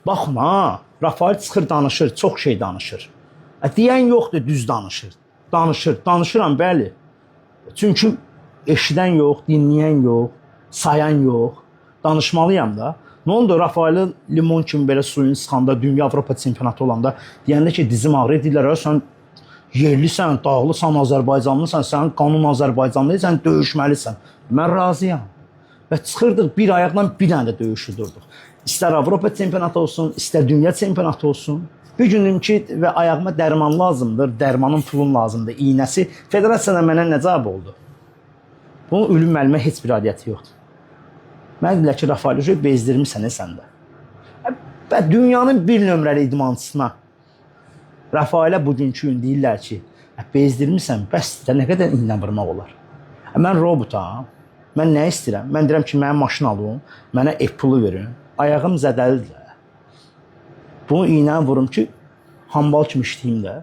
Baxma, Rafael çıxır danışır, çox şey danışır. Deyən yoxdur, düz danışır. Danışıram, bəli. Çünki eşidən yox, dinləyən yox, sayan yox. Danışmalıyam da. Nə oldu Rafael'i limon kimi belə suyun sıxanda, dünya Avropa çempionatı olanda deyəndə ki, dizim ağrıyor, deyirlər, sən yerlisən, dağlısan, Azərbaycanlısan, sənin qanun Azərbaycanlı, sən döyüşməlisən. Mən razıyam. Və çıxırdıq bir ayaqla bir dənə də döyüşü durduq. İstər Avropa çempionatı olsun, istər dünya çempionatı olsun. Bir günüm ki, və ayağıma dərman lazımdır, dərmanın pulun lazımdır, iynəsi. Federasiyadan mənə nə cavab oldu? Bunun ölüm müəllimə heç bir adiyyəti yoxdur. Mən deyirlər ki, Rafael bezdirmirsən səndə. Və dünyanın bir nömrəli idmançısına Rafael'ə bugünkü gün deyirlər ki, bezdirmirsən, bəs də nə qədər iynə vurmaq olar? Mən robotam, mən nə istəyirəm? Mən deyirəm ki, mənə maşın alın, mənə Apple-ı verin, ayağım zədəlidir. Bunu iynə vurum ki, hambal kimi işləyim də.